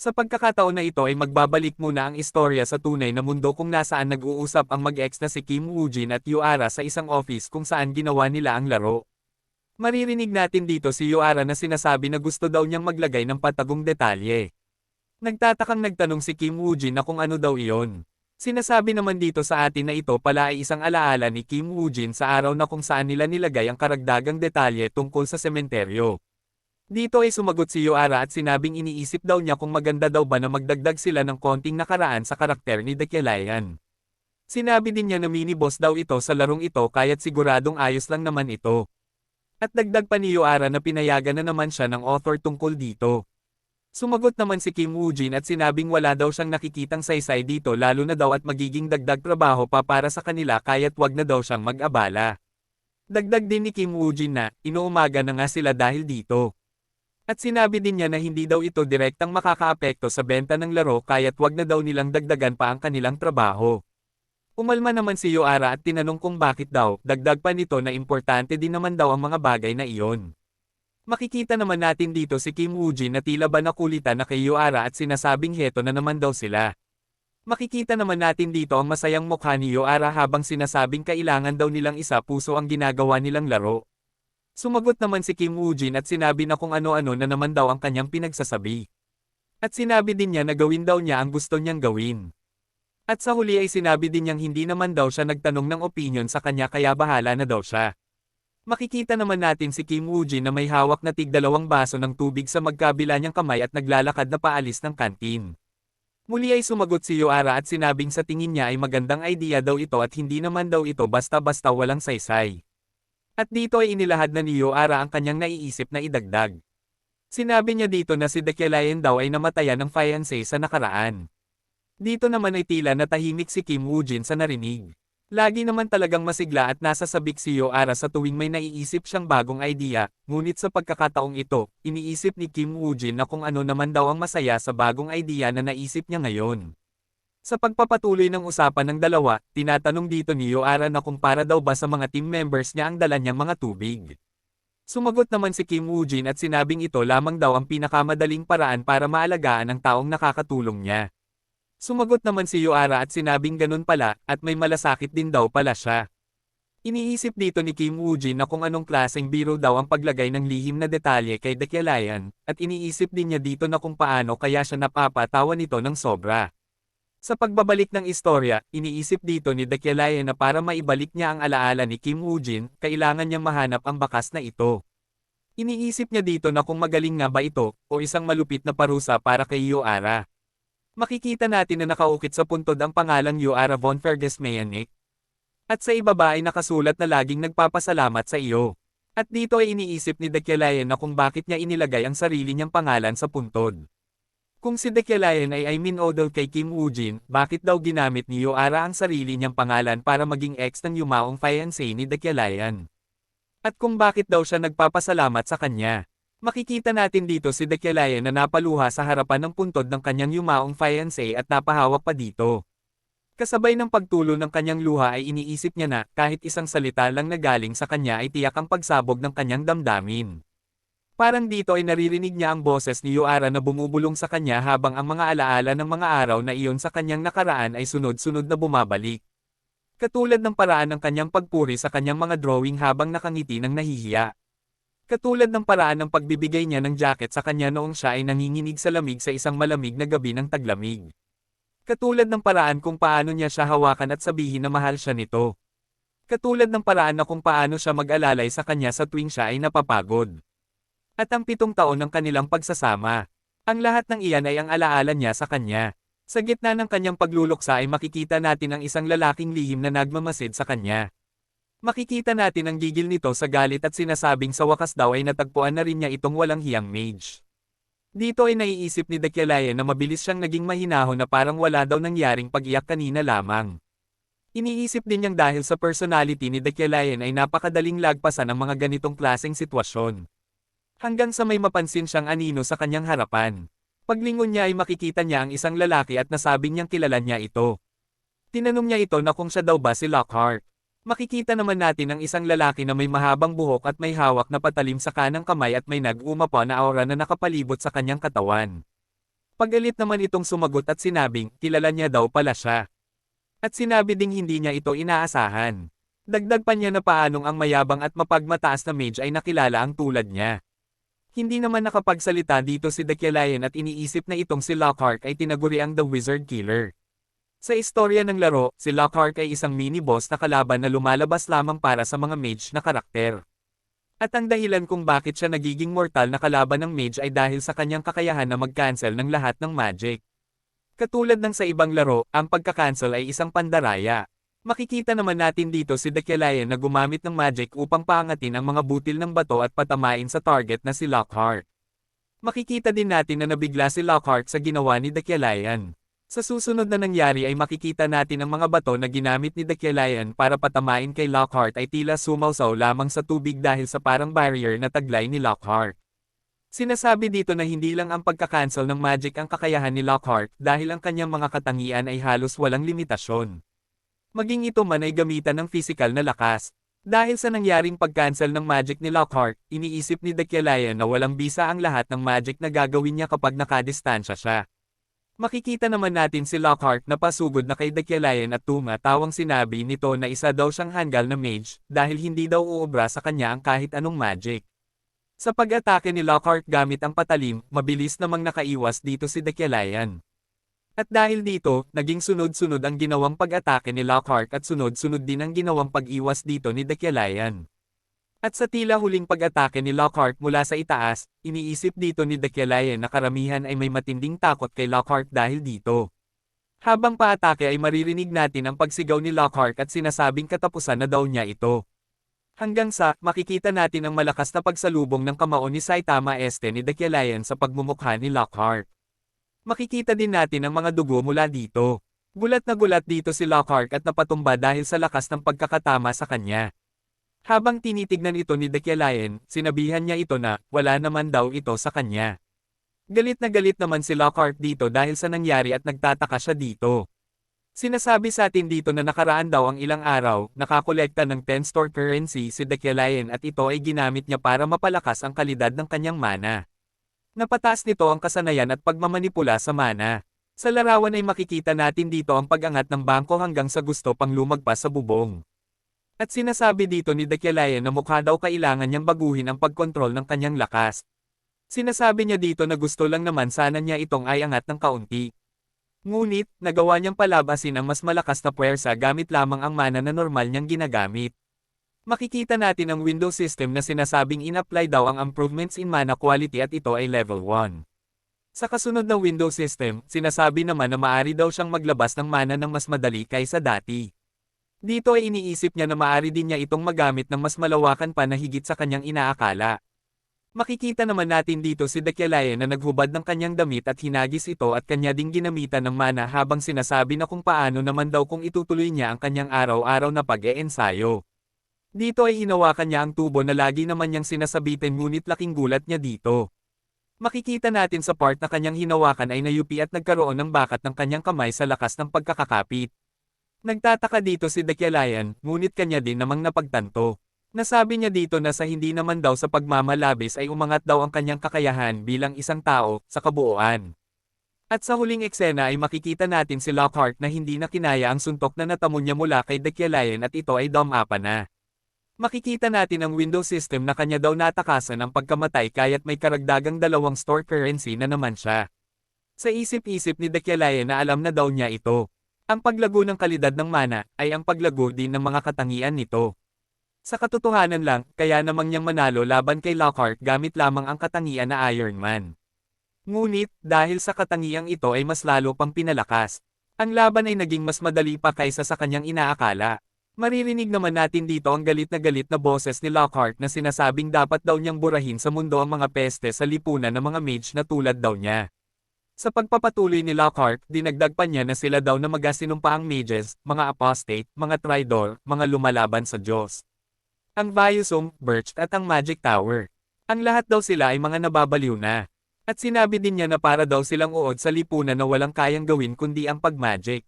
Sa pagkakataon na ito ay magbabalik muna ang istorya sa tunay na mundo kung nasaan nag-uusap ang mag-ex na si Kim Woojin at Yuara sa isang office kung saan ginawa nila ang laro. Maririnig natin dito si Yuara na sinasabi na gusto daw niyang maglagay ng patagong detalye. Nagtatakang nagtanong si Kim Woojin na kung ano daw iyon. Sinasabi naman dito sa atin na ito pala ay isang alaala ni Kim Woojin sa araw na kung saan nila nilagay ang karagdagang detalye tungkol sa sementeryo. Dito ay sumagot si Yuara at sinabing iniisip daw niya kung maganda daw ba na magdagdag sila ng konting nakaraan sa karakter ni Dekelayan. Sinabi din niya na mini-boss daw ito sa larong ito kaya't siguradong ayos lang naman ito. At dagdag pa ni Yuara na pinayagan na naman siya ng author tungkol dito. Sumagot naman si Kim Woojin at sinabing wala daw siyang nakikitang saysay dito lalo na daw at magiging dagdag trabaho pa para sa kanila kaya't wag na daw siyang mag-abala. Dagdag din ni Kim Woojin na, inuumaga na nga sila dahil dito. At sinabi din niya na hindi daw ito direktang makakaapekto sa benta ng laro kaya't wag na daw nilang dagdagan pa ang kanilang trabaho. Umalma naman si Yuara at tinanong kung bakit daw, dagdag pa nito na importante din naman daw ang mga bagay na iyon. Makikita naman natin dito si Kim Woojin na tila ba nakulitan na kay Yuara at sinasabing heto na naman daw sila. Makikita naman natin dito ang masayang mukha ni Yuara habang sinasabing kailangan daw nilang isa puso ang ginagawa nilang laro. Sumagot naman si Kim Woojin at sinabi na kung ano-ano na naman daw ang kanyang pinagsasabi. At sinabi din niya na gawin daw niya ang gusto niyang gawin. At sa huli ay sinabi din niyang hindi naman daw siya nagtanong ng opinion sa kanya kaya bahala na daw siya. Makikita naman natin si Kim Woojin na may hawak na tig-2 baso ng tubig sa magkabila niyang kamay at naglalakad na paalis ng kantin. Muli ay sumagot si Yuara at sinabing sa tingin niya ay magandang idea daw ito at hindi naman daw ito basta-basta walang saysay. At dito ay inilahad na ni Yuara ang kanyang naiisip na idagdag. Sinabi niya dito na si Dekelayan daw ay namatayan ng fiancé sa nakaraan. Dito naman ay tila natahimik si Kim Woojin sa narinig. Lagi naman talagang masigla at nasa sabik si Yuara sa tuwing may naiisip siyang bagong idea, ngunit sa pagkakataong ito, iniisip ni Kim Woojin na kung ano naman daw ang masaya sa bagong idea na naisip niya ngayon. Sa pagpapatuloy ng usapan ng dalawa, tinatanong dito ni Yuara na kung para daw ba sa mga team members niya ang dala niyang mga tubig. Sumagot naman si Kim Woojin at sinabing ito lamang daw ang pinakamadaling paraan para maalagaan ang taong nakakatulong niya. Sumagot naman si Yuara at sinabing ganun pala, at may malasakit din daw pala siya. Iniisip dito ni Kim Woojin na kung anong klaseng biro daw ang paglagay ng lihim na detalye kay Dekelayan, at iniisip din niya dito na kung paano kaya siya napapatawa nito ng sobra. Sa pagbabalik ng istorya, iniisip dito ni Dekelayan na para maibalik niya ang alaala ni Kim Woojin, kailangan niyang mahanap ang bakas na ito. Iniisip niya dito na kung magaling nga ba ito, o isang malupit na parusa para kay Yuara. Makikita natin na nakaukit sa puntod ang pangalang Yuara von Vergesmeyanik. At sa ibaba ay nakasulat na laging nagpapasalamat sa iyo. At dito ay iniisip ni Dekelayan na kung bakit niya inilagay ang sarili niyang pangalan sa puntod. Kung si Dekelayan ay minodol kay Kim Woojin, bakit daw ginamit ni Yuara ang sarili niyang pangalan para maging ex ng yumaong fiancé ni Dekelayan? At kung bakit daw siya nagpapasalamat sa kanya? Makikita natin dito si Dekelayan na napaluha sa harapan ng puntod ng kanyang yumaong fiancé at napahawak pa dito. Kasabay ng pagtulo ng kanyang luha ay iniisip niya na kahit isang salita lang na galing sa kanya ay tiyak ang pagsabog ng kanyang damdamin. Parang dito ay naririnig niya ang boses ni Yuara na bumubulong sa kanya habang ang mga alaala ng mga araw na iyon sa kanyang nakaraan ay sunod-sunod na bumabalik. Katulad ng paraan ng kanyang pagpuri sa kanyang mga drawing habang nakangiti ng nahihiya. Katulad ng paraan ng pagbibigay niya ng jacket sa kanya noong siya ay nanginginig sa lamig sa isang malamig na gabi ng taglamig. Katulad ng paraan kung paano niya siya hawakan at sabihin na mahal siya nito. Katulad ng paraan na kung paano siya mag-alalay sa kanya sa tuwing siya ay napapagod. At ang 7 taon ng kanilang pagsasama. Ang lahat ng iyan ay ang alaala niya sa kanya. Sa gitna ng kanyang pagluluksa ay makikita natin ang isang lalaking lihim na nagmamasid sa kanya. Makikita natin ang gigil nito sa galit at sinasabing sa wakas daw ay natagpuan na rin niya itong walang hiyang mage. Dito ay naiisip ni Dekelayan na mabilis siyang naging mahinahon na parang wala daw nangyaring pag-iyak kanina lamang. Iniisip din niyang dahil sa personality ni Dekelayan ay napakadaling lagpasan ang mga ganitong klaseng sitwasyon. Hanggang sa may mapansin siyang anino sa kanyang harapan. Paglingon niya ay makikita niya ang isang lalaki at nasabing niyang kilala niya ito. Tinanong niya ito na kung siya daw ba si Lockhart. Makikita naman natin ang isang lalaki na may mahabang buhok at may hawak na patalim sa kanang kamay at may nag-uma pa na aura na nakapalibot sa kanyang katawan. Pagalit naman itong sumagot at sinabing, kilala niya daw pala siya. At sinabi ding hindi niya ito inaasahan. Dagdag pa niya na paanong ang mayabang at mapagmataas na mage ay nakilala ang tulad niya. Hindi naman nakapagsalita dito si Dakilayan at iniisip na itong si Lockhart ay tinaguriang The Wizard Killer. Sa istorya ng laro, si Lockhart ay isang mini-boss na kalaban na lumalabas lamang para sa mga mage na karakter. At ang dahilan kung bakit siya nagiging mortal na kalaban ng mage ay dahil sa kanyang kakayahan na mag-cancel ng lahat ng magic. Katulad ng sa ibang laro, ang pagka-cancel ay isang pandaraya. Makikita naman natin dito si Dakilayan na gumamit ng magic upang paangatin ang mga butil ng bato at patamain sa target na si Lockhart. Makikita din natin na nabigla si Lockhart sa ginawa ni Dakilayan. Sa susunod na nangyari ay makikita natin ang mga bato na ginamit ni Dakilayan para patamain kay Lockhart ay tila sumausaw lamang sa tubig dahil sa parang barrier na taglay ni Lockhart. Sinasabi dito na hindi lang ang pagka-cancel ng magic ang kakayahan ni Lockhart dahil ang kanyang mga katangian ay halos walang limitasyon. Maging ito man ay gamitan ng physical na lakas. Dahil sa nangyaring pag-cancel ng magic ni Lockhart, iniisip ni Dakilayan na walang bisa ang lahat ng magic na gagawin niya kapag nakadistansya siya. Makikita naman natin si Lockhart na pasugod na kay Dakilayan at tumatawang sinabi nito na isa daw siyang hanggal na mage dahil hindi daw uobra sa kanya ang kahit anong magic. Sa pag-atake ni Lockhart gamit ang patalim, mabilis namang nakaiwas dito si Dakilayan. At dahil dito, naging sunod-sunod ang ginawang pag-atake ni Lockhart at sunod-sunod din ang ginawang pag-iwas dito ni Dakilayan. At sa tila huling pag-atake ni Lockhart mula sa itaas, iniisip dito ni Dakilayan na karamihan ay may matinding takot kay Lockhart dahil dito. Habang paatake ay maririnig natin ang pagsigaw ni Lockhart at sinasabing katapusan na daw niya ito. Hanggang sa, makikita natin ang malakas na pagsalubong ng kamao ni Saitama Este ni Dakilayan sa pagmumukha ni Lockhart. Makikita din natin ang mga dugo mula dito. Gulat na gulat dito si Lockhart at napatumba dahil sa lakas ng pagkakatama sa kanya. Habang tinitignan ito ni Dakilayan, sinabihan niya ito na, wala naman daw ito sa kanya. Galit naman si Lockhart dito dahil sa nangyari at nagtataka siya dito. Sinasabi sa atin dito na nakaraan daw ang ilang araw, nakakolekta ng 10 store currency si Dakilayan at ito ay ginamit niya para mapalakas ang kalidad ng kanyang mana. Napataas nito ang kasanayan at pagmamanipula sa mana. Sa larawan ay makikita natin dito ang pag-angat ng bangko hanggang sa gusto pang lumagpas sa bubong. At sinasabi dito ni Dakilayan na mukha daw kailangan niyang baguhin ang pagkontrol ng kanyang lakas. Sinasabi niya dito na gusto lang naman sana niya itong ay angat ng kaunti. Ngunit, nagawa niyang palabasin ang mas malakas na puwersa gamit lamang ang mana na normal niyang ginagamit. Makikita natin ang Windows system na sinasabing in-apply daw ang improvements in mana quality at ito ay level 1. Sa kasunod na Windows system, sinasabi naman na maaari daw siyang maglabas ng mana ng mas madali kaysa dati. Dito ay iniisip niya na maaari din niya itong magamit ng mas malawakan pa na higit sa kanyang inaakala. Makikita naman natin dito si Dakilayan na naghubad ng kanyang damit at hinagis ito at kanya ding ginamitan ng mana habang sinasabi na kung paano naman daw kung itutuloy niya ang kanyang araw-araw na pag-e-ensayo. Dito ay hinawakan niya ang tubo na lagi naman niyang sinasabitin ngunit laking gulat niya dito. Makikita natin sa part na kanyang hinawakan ay nayupi at nagkaroon ng bakat ng kanyang kamay sa lakas ng pagkakakapit. Nagtataka dito si Dakilayan, ngunit kanya din namang napagtanto. Nasabi niya dito na sa hindi naman daw sa pagmamalabis ay umangat daw ang kanyang kakayahan bilang isang tao, sa kabuuan. At sa huling eksena ay makikita natin si Lockhart na hindi na kinaya ang suntok na natamo niya mula kay Dakilayan at ito ay dumapa na. Makikita natin ang Windows system na kanya daw natakasan ang pagkamatay kaya't may karagdagang 2 store currency na naman siya. Sa isip-isip ni Dakilayan na alam na daw niya ito. Ang paglago ng kalidad ng mana ay ang paglago din ng mga katangian nito. Sa katotohanan lang, kaya namang niyang manalo laban kay Lockhart gamit lamang ang katangian na Iron Man. Ngunit, dahil sa katangiang ito ay mas lalo pang pinalakas, ang laban ay naging mas madali pa kaysa sa kanyang inaakala. Maririnig naman natin dito ang galit na boses ni Lockhart na sinasabing dapat daw niyang burahin sa mundo ang mga peste sa lipunan ng mga mage na tulad daw niya. Sa pagpapatuloy ni Lockhart, dinagdag pa niya na sila daw na magasinumpaang mages, mga apostate, mga traidor, mga lumalaban sa Diyos. Ang Viosum, Birch at ang Magic Tower. Ang lahat daw sila ay mga nababaliw na. At sinabi din niya na para daw silang uod sa lipunan na walang kayang gawin kundi ang pagmagic.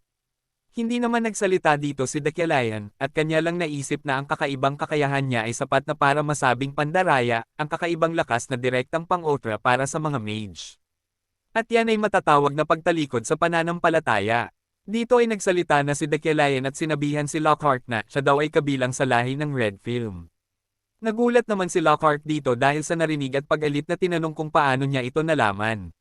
Hindi naman nagsalita dito si Dakilayan, at kanya lang naisip na ang kakaibang kakayahan niya ay sapat na para masabing pandaraya, ang kakaibang lakas na direktang pang-ultra para sa mga mage. At yan ay matatawag na pagtalikod sa pananampalataya. Dito ay nagsalita na si Dekelayan at sinabihan si Lockhart na siya daw ay kabilang sa lahi ng Red Film. Nagulat naman si Lockhart dito dahil sa narinig at pag-alit na tinanong kung paano niya ito nalaman.